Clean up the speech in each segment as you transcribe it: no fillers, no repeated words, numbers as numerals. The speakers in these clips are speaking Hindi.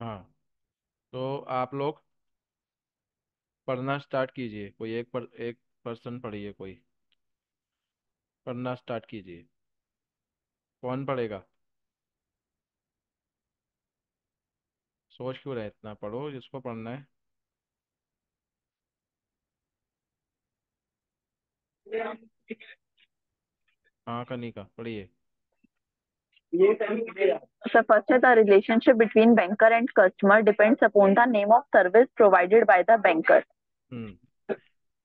हाँ, तो आप लोग पढ़ना स्टार्ट कीजिए। कोई एक पर्सन पढ़िए, कोई पढ़ना स्टार्ट कीजिए। कौन पढ़ेगा? सोच क्यों रहे, इतना पढ़ो जिसको पढ़ना है। हाँ कनिका, पढ़िए। So first is the relationship between banker and customer depends upon the name of service provided by the banker. हम्म।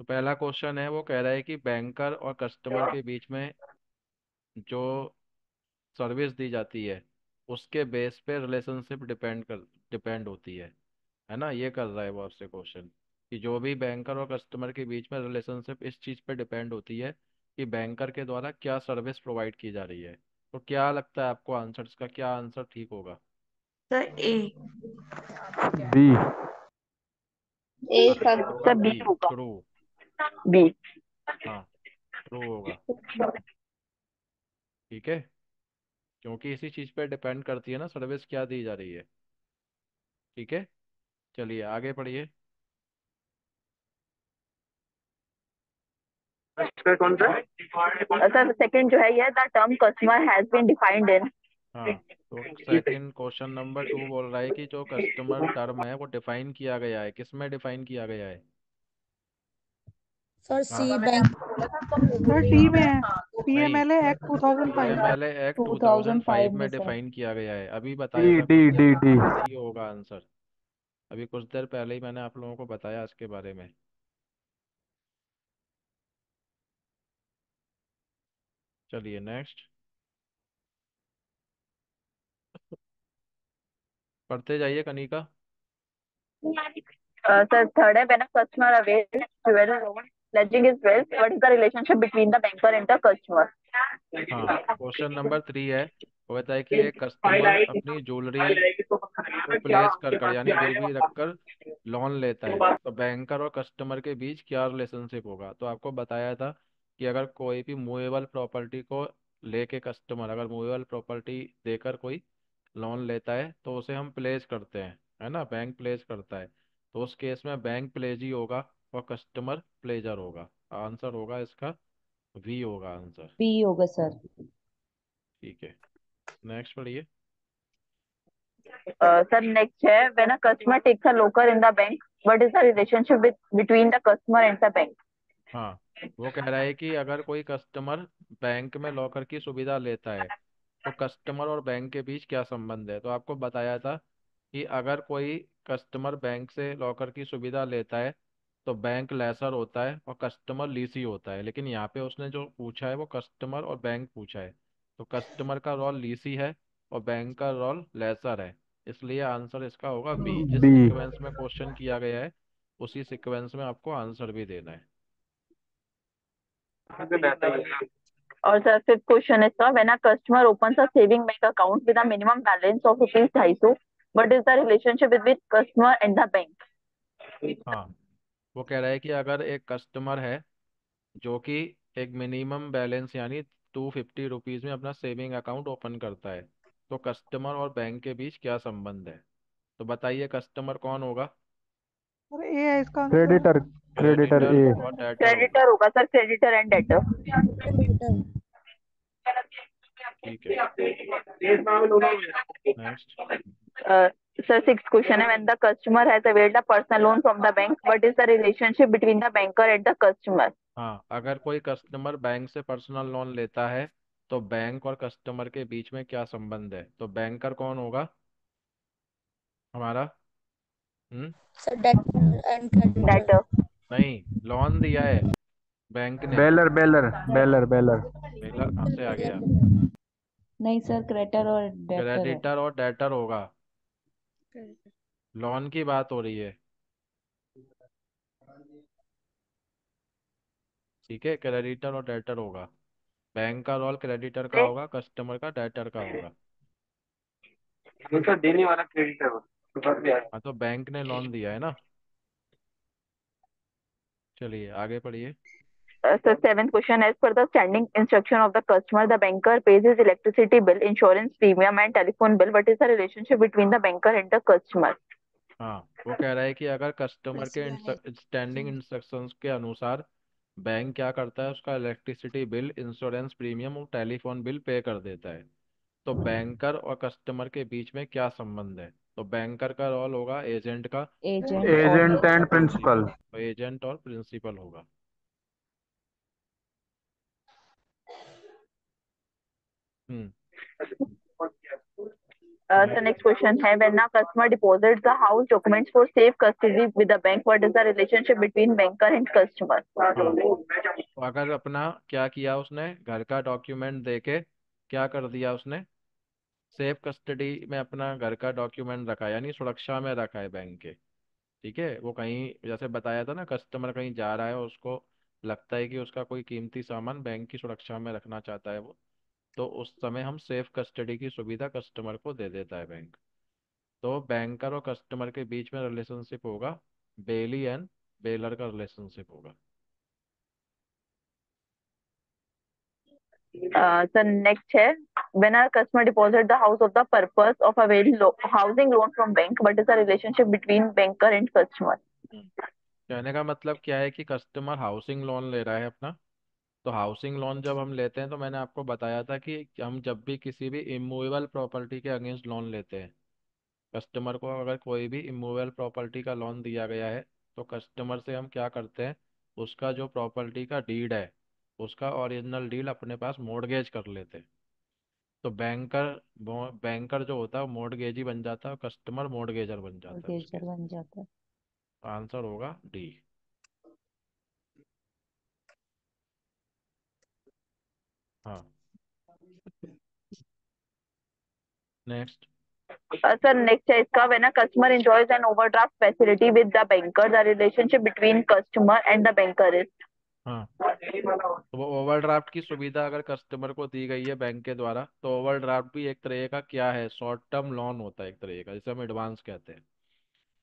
तो पहला क्वेश्चन है, वो कह रहा है कि बैंकर और कस्टमर के बीच में जो सर्विस दी जाती है उसके बेस पे रिलेशनशिप डिपेंड होती है ना। ये कर रहा है वो आपसे क्वेश्चन, कि जो भी बैंकर और कस्टमर के बीच में रिलेशनशिप इस चीज़ पे डिपेंड होती है कि बैंकर के द्वारा क्या सर्विस प्रोवाइड की जा रही है। तो क्या लगता है आपको, आंसर का क्या आंसर ठीक होगा? Sir, A. B. A answer sir होगा सर बी, B होगा। ट्रू। B. हाँ, ट्रू होगा। ठीक है, क्योंकि इसी चीज़ पे डिपेंड करती है ना सर्विस क्या दी जा रही है। ठीक है, चलिए आगे पढ़िए। सर कौन सा? सर सेकंड जो है ये the term customer has been defined in. हाँ, तो सेकंड क्वेश्चन नंबर 2 बोल रहा है कि जो कस्टमर टर्म है वो डिफाइन किया गया है, किस में डिफाइन किया गया है? सर हाँ, सी बैंक। सर टी में है। नहीं, पीएमएलए एक्ट 2005। पीएमएलए एक्ट 2005 2005 में में सर। डिफाइन किया गया है, अभी डी बताया था डी कुछ देर डी डी। पहले, डी होगा आंसर। अभी कुछ देर पहले ही मैंने आप लोगों को बताया इसके बारे में। चलिए नेक्स्ट, पढ़ते जाइए कनिका। सर थर्ड है when a customer avails jewellery loan pledging his wealth, what is the relationship between the banker and the customer? हाँ, क्वेश्चन नंबर 3 है, वो कहता है कि एक कस्टमर अपनी ज्वेलरी को प्लेस कर यानी गिरवी रखकर लोन लेता है, तो बैंकर और कस्टमर के बीच क्या रिलेशनशिप होगा। तो आपको बताया था कि अगर कोई भी मूवेबल प्रॉपर्टी को लेके कस्टमर अगर मूवेबल प्रॉपर्टी देकर कोई लोन लेता है तो उसे हम प्लेस करते हैं, है ना, बैंक प्लेस करता है। तो उस केस में बैंक प्लेज ही होगा और कस्टमर प्लेजर होगा। आंसर होगा इसका वी होगा आंसर। बी होगा सर। ठीक है, नेक्स्ट पढ़िए। सर नेक्स्ट है when a customer takes a locker in the bank, what is the relationship between the customer and the bank? हाँ, वो कह रहा है कि अगर कोई कस्टमर बैंक में लॉकर की सुविधा लेता है तो कस्टमर और बैंक के बीच क्या संबंध है। तो आपको बताया था कि अगर कोई कस्टमर बैंक से लॉकर की सुविधा लेता है तो बैंक लेसर होता है और कस्टमर लीसी होता है, लेकिन यहाँ पे उसने जो पूछा है वो कस्टमर और बैंक पूछा है। तो कस्टमर का रोल लीसी है और बैंक का रोल लेसर है, इसलिए आंसर इसका होगा बी। जिस बी। सीक्वेंस में क्वेश्चन किया गया है उसी सीक्वेंस में आपको आंसर भी देना है। और सर फिफ्थ क्वेश्चन है sir when a customer opens a saving bank account with a minimum balance of rupees 250, what is the relationship between customer and the bank? हाँ, वो कह रहा है कि अगर एक कस्टमर है जो कि एक मिनिमम बैलेंस यानी 250 रुपीज़ में अपना सेविंग अकाउंट ओपन करता है तो कस्टमर और बैंक के बीच क्या संबंध है। तो बताइए कस्टमर कौन होगा? अरे ए है इसका आंसर। क्रेडिटर। क्रेडिटर क्रेडिटर ए। और डेटर होगा। क्रेडिटर होगा sir, creditor and debtor. Creditor. ठीक है, नेक्स्ट। सर सिक्स क्वेश्चन है when the customer has availed a personal loan from the bank, what is the relationship between the banker and the customer? हाँ, अगर कोई कस्टमर बैंक से पर्सनल लोन लेता है तो बैंक और कस्टमर के बीच में क्या संबंध है। तो बैंकर कौन होगा हमारा? हम्म। Sir debtor and creditor. Debtor. नहीं, लोन दिया है बैंक ने। Bailor bailor bailor bailor. पहला कहाँ से आ गया? नहीं सर, क्रेडिटर और डेटर है। क्रेडिटर और डेटर होगा, लोन की बात हो रही है। ठीक है, क्रेडिटर और डेटर होगा। बैंक का रोल क्रेडिटर का होगा, कस्टमर का डेटर का होगा। दूसरा देने वाला क्रेडिटर हो तो बस भी आया। हाँ, तो बैंक ने लोन दिया है ना। चलिए आगे पढ़िए। So seventh question, as per the standing instruction of the customer, the banker pays his electricity bill, insurance premium, and telephone bill. What is the relationship between the banker and the customer? हाँ, वो कह रहा है कि अगर कस्टमर के स्टैंडिंग इंस्ट्रक्शंस के अनुसार बैंक क्या करता है, उसका इलेक्ट्रिसिटी बिल, इंश्योरेंस प्रीमियम और टेलीफोन बिल पे कर देता है, तो बैंकर और कस्टमर के बीच में क्या संबंध है? तो बैंकर का रोल होगा एजेंट का, एजेंट और एजेंट एंड प्रिंसिपल। तो एजेंट और प्रिंसिपल होगा। हम्म। So next question है, when a customer deposits the house documents for safe custody with the bank, what is the relationship between banker and customer? हाँ, तो अगर अपना क्या किया उसने, घर का डॉक्यूमेंट देके क्या कर दिया उसने, सेफ कस्टडी में अपना घर का डॉक्यूमेंट रखा, यानी सुरक्षा में रखा है बैंक के। ठीक है, वो कहीं जैसे बताया था ना, कस्टमर कहीं जा रहा है और उसको लगता है कि उसका कोई कीमती सामान बैंक की सुरक्षा में रखना चाहता है वो, तो उस समय हम सेफ कस्टडी की सुविधा कस्टमर को दे देता है बैंक। तो बैंकर और कस्टमर के बीच में रिलेशनशिप होगा बेली एंड बेलर का रिलेशनशिप होगा। So next है, when a customer deposits the house of the purpose of availing housing loan from bank, what is the relationship between banker and customer? कहने का मतलब क्या है कि कस्टमर हाउसिंग लोन ले रहा है अपना, तो हाउसिंग लोन जब हम लेते हैं तो मैंने आपको बताया था कि हम जब भी किसी भी इमूवेबल प्रॉपर्टी के अगेंस्ट लोन लेते हैं, कस्टमर को अगर कोई भी इमूवेबल प्रॉपर्टी का लोन दिया गया है, तो कस्टमर से हम क्या करते हैं, उसका जो प्रॉपर्टी का डीड है, उसका ओरिजिनल डीड अपने पास मॉर्गेज कर लेते हैं। तो बैंकर जो होता है वो मॉर्गेजी बन जाता है और कस्टमर मॉर्गेजर बन जाता है उसके। गेजर बन जाता है। आंसर होगा डी। हाँ, नेक्स्ट। Sir, next है इसका, when a customer enjoys an overdraft facility with the banker, the relationship between customer and the banker is? हाँ, तो वो ओवरड्राफ्ट की सुविधा अगर कस्टमर को दी गई है बैंक के द्वारा, तो ओवरड्राफ्ट भी एक तरह का क्या है, शॉर्ट टर्म लोन होता है एक तरह का, जिसे हम एडवांस कहते हैं।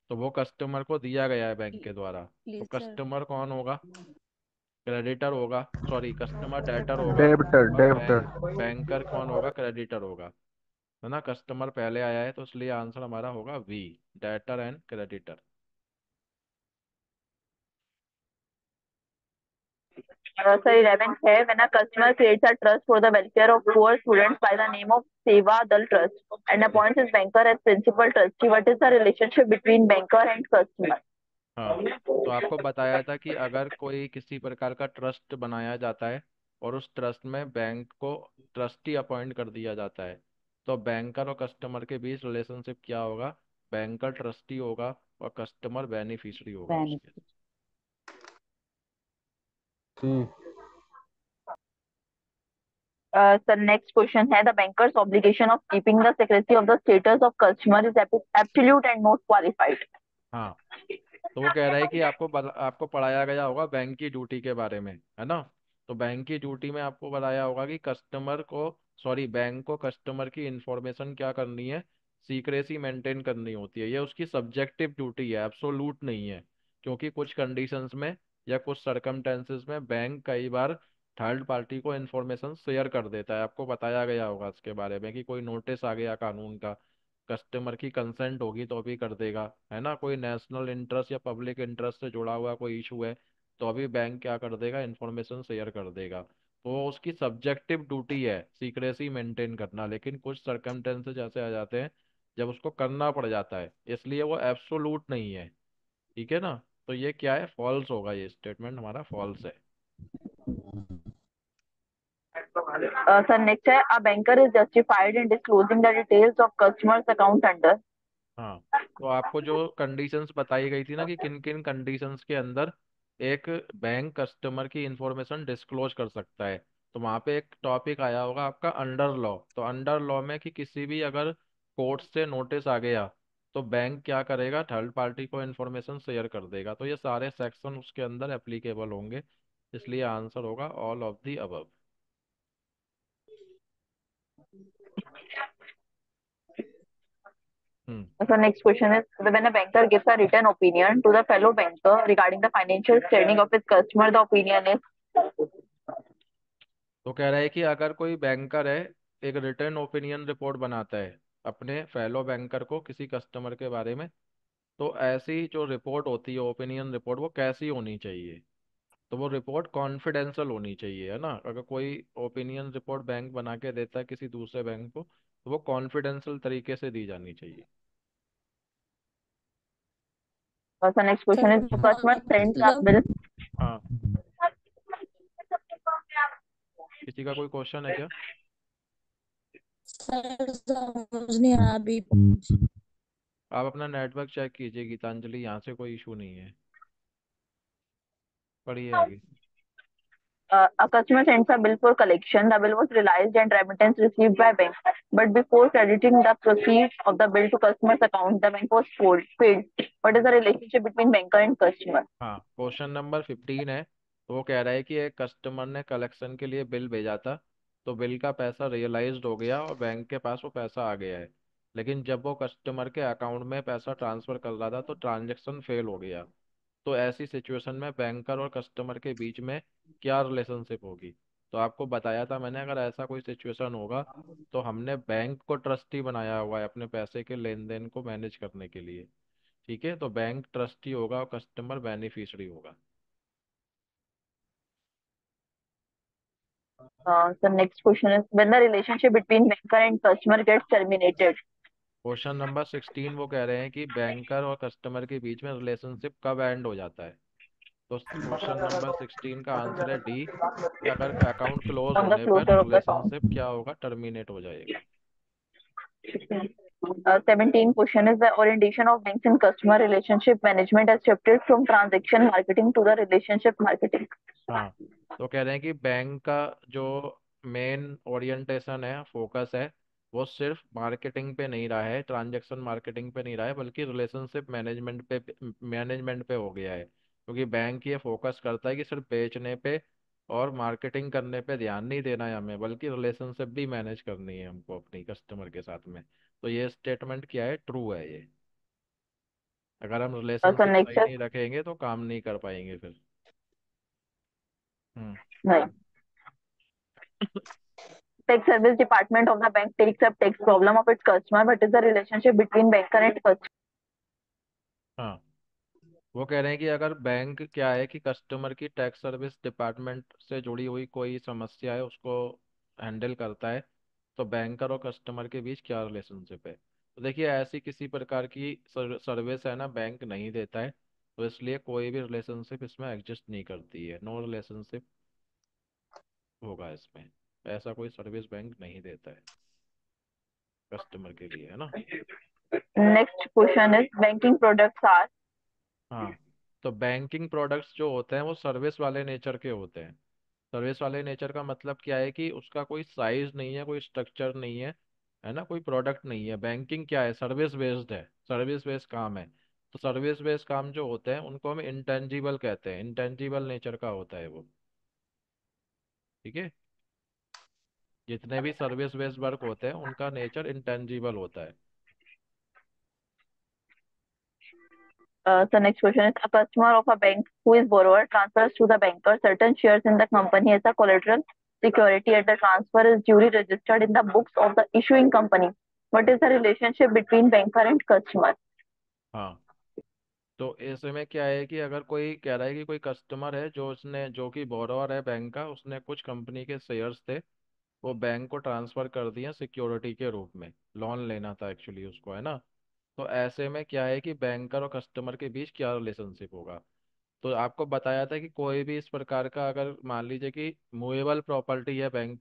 तो वो कस्टमर को दिया गया है बैंक के द्वारा, तो प्लीज सर। कस्टमर कौन होगा, क्रेडिटर होगा, सॉरी कस्टमर डेटर होगा, डेबिटर और डेबिटर। बैंकर कौन होगा, क्रेडिटर होगा। है ना, कस्टमर पहले आया है तो इसलिए आंसर हमारा होगा B, debtor and creditor. Sir, 11th है, when a customer creates a trust for the welfare of poor students by the name of Seva Dal Trust and appoints his banker as principal trustee, what is the relationship between banker and customer? हाँ, तो आपको बताया था कि अगर कोई किसी प्रकार का ट्रस्ट बनाया जाता है और उस ट्रस्ट में बैंक को ट्रस्टी अपॉइंट कर दिया जाता है, तो बैंकर और कस्टमर के बीच रिलेशनशिप क्या होगा, बैंकर ट्रस्टी होगा और कस्टमर बेनिफिशियरी होगा उसके। बेनिफिट। सी। Sir, next question है, the banker's obligation of keeping the secrecy of the status of customer is absolute and not qualified. हाँ, तो वो कह रहा है कि आपको पढ़ाया गया होगा बैंक की ड्यूटी के बारे में, है ना। तो बैंक की ड्यूटी में आपको बताया होगा कि कस्टमर को, सॉरी बैंक को कस्टमर की इंफॉर्मेशन क्या करनी है, सीक्रेसी मेंटेन करनी होती है। ये उसकी सब्जेक्टिव ड्यूटी है, एब्सोल्यूट नहीं है, क्योंकि कुछ कंडीशंस में या कुछ सर्कमटेंसेस में बैंक कई बार थर्ड पार्टी को इन्फॉर्मेशन शेयर कर देता है। आपको बताया गया होगा इसके बारे में कि कोई नोटिस आ गया कानून का, कस्टमर की कंसेंट होगी तो भी कर देगा, है ना। कोई नेशनल इंटरेस्ट या पब्लिक इंटरेस्ट से जुड़ा हुआ कोई इशू है, तो अभी बैंक क्या कर देगा, इन्फॉर्मेशन शेयर कर देगा। तो उसकी सब्जेक्टिव ड्यूटी है सीक्रेसी मेंटेन करना, लेकिन कुछ सर्कमटेंसेस ऐसे आ जाते हैं जब उसको करना पड़ जाता है, इसलिए वो एब्सोल्यूट नहीं है। ठीक है ना, तो ये क्या है, फॉल्स होगा, ये स्टेटमेंट हमारा फॉल्स है। Sir, next है, a banker is justified in disclosing the details of customers account under? हाँ, तो आपको जो कंडीशंस बताई गई थी ना कि किन किन कंडीशंस के अंदर एक बैंक कस्टमर की इंफॉर्मेशन डिस्क्लोज कर सकता है, तो वहाँ पे एक टॉपिक आया होगा आपका अंडर लॉ। तो अंडर लॉ में कि किसी भी अगर कोर्ट से नोटिस आ गया, तो बैंक क्या करेगा, थर्ड पार्टी को इन्फॉर्मेशन शेयर कर देगा। तो ये सारे सेक्शन उसके अंदर एप्लीकेबल होंगे, इसलिए आंसर होगा all of the above. Hmm. So next question is, when a banker gives a written opinion to the fellow banker regarding the financial standing of his customer, the opinion is? तो कह रहा है कि अगर कोई बैंकर है, एक रिटर्न ओपिनियन रिपोर्ट बनाता है अपने फेलो बैंकर को किसी कस्टमर के बारे में, तो ऐसी जो रिपोर्ट होती है ओपिनियन रिपोर्ट, वो कैसी होनी चाहिए? तो वो रिपोर्ट कॉन्फिडेंशियल होनी चाहिए, है ना। अगर कोई ओपिनियन रिपोर्ट बैंक बना के देता है किसी दूसरे बैंक को, तो वो कॉन्फिडेंशियल तरीके से दी जानी चाहिए। So next question is, sir the customer sends a मतलब bill. हाँ, किसी का कोई क्वेश्चन है क्या? सर समझ नहीं आ रहा अभी। आप अपना नेटवर्क चेक कीजिए गीतांजलि, यहाँ से कोई इशू नहीं है। पढ़िए आगे। A customer sends a bill for collection. The bill was realized and remittance received by bank. But before crediting the proceeds of the bill to customer's account, the bank was failed. What is the relationship between banker and customer? हाँ, क्वेश्चन नंबर 15 है। तो वो कह रहा है कि एक कस्टमर ने कलेक्शन के लिए बिल भेजा था, तो बिल का पैसा रियलाइज्ड हो गया और बैंक के पास वो पैसा आ गया है। लेकिन जब वो कस्टमर के अकाउंट में पैसा ट्रांसफर कर रहा था तो ट्रांजैक्शन फेल हो गया। तो ऐसी सिचुएशन में बैंकर और कस्टमर के बीच में क्या रिलेशनशिप होगी? तो आपको बताया था मैंने, अगर ऐसा कोई सिचुएशन होगा तो हमने बैंक को ट्रस्टी बनाया हुआ है अपने पैसे के लेन देन को मैनेज करने के लिए। ठीक है, तो बैंक ट्रस्टी होगा और कस्टमर बेनिफिशियरी होगा। So next question is, when the relationship between banker and customer gets terminated. Question number 16 वो कह रहे हैं कि बैंकर और कस्टमर के बीच में रिलेशनशिप कब एंड हो जाता है? तो क्वेश्चन नंबर 16 का आंसर है डी, कि अगर अकाउंट क्लोज On the होने पर closure of the account. Relationship क्या होगा, टर्मिनेट हो जाएगा। 17 question is, the orientation of banks in customer relationship management has shifted from transaction marketing to the relationship marketing. हाँ, तो कह रहे हैं कि बैंक का जो मेन ओरिएंटेशन है, फोकस है, वो सिर्फ मार्केटिंग पे नहीं रहा है, ट्रांजैक्शन मार्केटिंग पे नहीं रहा है, बल्कि रिलेशनशिप मैनेजमेंट पे हो गया है। क्योंकि बैंक ये फोकस करता है कि सिर्फ बेचने पे और मार्केटिंग करने पे ध्यान नहीं देना है हमें, बल्कि रिलेशनशिप भी मैनेज करनी है हमको अपनी कस्टमर के साथ में। तो ये स्टेटमेंट क्या है, ट्रू है ये। अगर हम So रिलेशनशिप next सही is, नहीं रखेंगे तो काम नहीं कर पाएंगे फिर। हम्म। right. Tax service department of the bank takes up tax problem of its customer. What is the relationship between banker and customer? हाँ, वो कह रहे हैं कि अगर बैंक क्या है कि कस्टमर की टैक्स सर्विस डिपार्टमेंट से जुड़ी हुई कोई समस्या है उसको हैंडल करता है, तो बैंकर और कस्टमर के बीच क्या रिलेशनशिप है? तो देखिए, ऐसी किसी प्रकार की सर्विस है ना, बैंक नहीं देता है, तो इसलिए कोई भी रिलेशनशिप इसमें एग्जिस्ट नहीं करती है, नो रिलेशनशिप होगा इसमें। ऐसा कोई सर्विस बैंक नहीं देता है कस्टमर के लिए, है ना। Next question is, banking products are. हाँ, तो बैंकिंग प्रोडक्ट्स जो होते हैं वो सर्विस वाले नेचर के होते हैं। सर्विस वाले नेचर का मतलब क्या है कि उसका कोई साइज नहीं है, कोई स्ट्रक्चर नहीं है ना, कोई प्रोडक्ट नहीं है। बैंकिंग क्या है, सर्विस बेस्ड है, सर्विस बेस्ड काम है। तो सर्विस बेस्ड काम जो होते हैं उनको हम इंटेंजिबल कहते हैं, इंटेंजिबल नेचर का होता है वो। ठीक है, जितने भी सर्विस बेस्ड वर्क होते हैं उनका नेचर इंटेंजिबल होता है। So next question is, a customer of a bank who is borrower transfers to the banker certain shares in the company as a collateral security, and the transfer is duly registered in the books of the issuing company. What is the relationship between banker and customer? हाँ, तो इसमें क्या है कि अगर कोई कह रहा है कि कोई कस्टमर है जो कि बोरोवर है बैंक का, उसने कुछ कंपनी के शेयर्स थे, वो बैंक को ट्रांसफर कर दिया सिक्योरिटी के रूप में, लोन लेना था एक्चुअली उसको, है ना। तो ऐसे में क्या है कि बैंकर और कस्टमर के बीच क्या रिलेशनशिप होगा? तो आपको बताया था कि कोई भी इस प्रकार का, अगर मान लीजिए कि मूवेबल प्रॉपर्टी है बैंक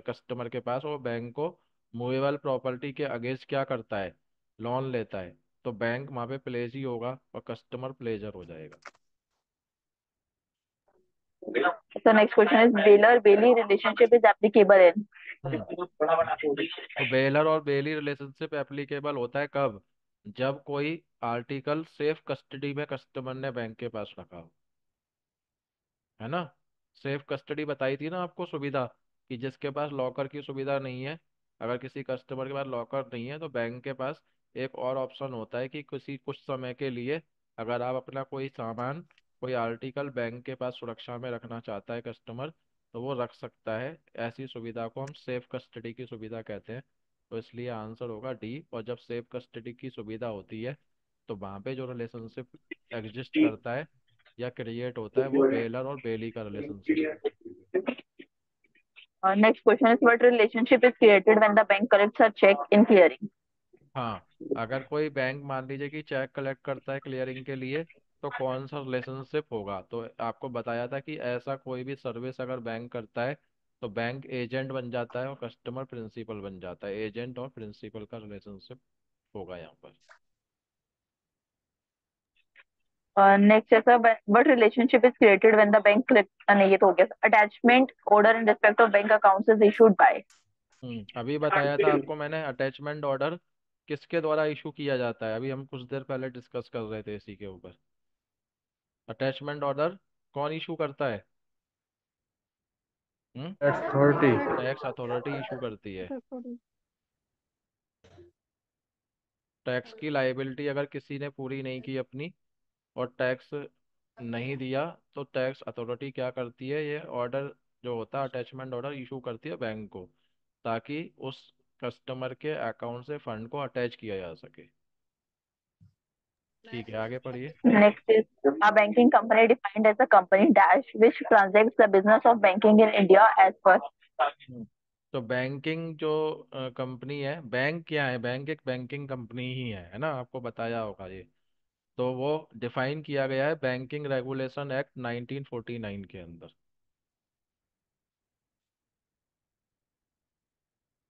कस्टमर के पास, और बैंक को मूवेबल प्रॉपर्टी के अगेंस्ट क्या करता है, लोन लेता है, तो बैंक वहाँ पे प्लेज ही होगा और कस्टमर प्लेजर हो जाएगा। So next question is, bailor bailey relationship is applicable in. हम्म। तो बेलर और बेली रिलेशनशिप एप्लीकेबल होता है कब? जब कोई आर्टिकल सेफ कस्टडी में कस्टमर ने बैंक के पास रखा हो, है ना। सेफ कस्टडी बताई थी ना आपको सुविधा, कि जिसके पास लॉकर की सुविधा नहीं है, अगर किसी कस्टमर के पास लॉकर नहीं है तो बैंक के पास एक और ऑप्शन होता है कि किसी कुछ समय के लिए अगर आप अपना कोई सामान कोई आर्टिकल बैंक के पास सुरक्षा में रखना चाहता है कस्टमर, तो वो रख सकता है। ऐसी सुविधा को हम सेफ कस्टडी की सुविधा कहते हैं। तो इसलिए आंसर होगा डी। और जब सेफ कस्टडी की सुविधा होती है तो वहाँ पे जो रिलेशनशिप एग्जिस्ट करता है या क्रिएट होता है वो बेलर और बेली का रिलेशनशिप है। Next question is what relationship is created when the bank collects a check in clearing? हाँ, अगर कोई बैंक मान लीजिए कि चेक कलेक्ट करता है क्लियरिंग के लिए, तो कौन सा रिलेशनशिप होगा? तो आपको बताया था कि ऐसा कोई भी सर्विस अगर बैंक करता है तो बैंक एजेंट बन जाता है और कस्टमर प्रिंसिपल बन जाता है। एजेंट और प्रिंसिपल का रिलेशनशिप होगा यहाँ पर। Next is what relationship is created when the bank collects नहीं ये तो हो गया attachment order in respect of bank accounts is issued by. अभी बताया था आपको मैंने, अटैचमेंट ऑर्डर किसके द्वारा इशू किया जाता है? अभी हम कुछ देर पहले डिस्कस कर रहे थे इसी के ऊपर। अटैचमेंट ऑर्डर कौन इशू करता है? अथॉरिटी। टैक्स अथॉरिटी इशू करती है। टैक्स की लाइबिलिटी अगर किसी ने पूरी नहीं की अपनी और टैक्स नहीं दिया, तो टैक्स अथॉरिटी क्या करती है, ये ऑर्डर जो होता है अटैचमेंट ऑर्डर इशू करती है बैंक को, ताकि उस कस्टमर के अकाउंट से फंड को अटैच किया जा सके। ठीक है, आगे पढ़िए। Next is a banking company defined as a company dash which transacts the business of banking in India as per. हम्म, तो बैंकिंग जो कंपनी है, बैंक क्या है? बैंक एक बैंकिंग कंपनी ही है ना? आपको बताया होगा ये। तो वो डिफाइन किया गया है बैंकिंग रेगुलेशन एक्ट 1949 के अंदर।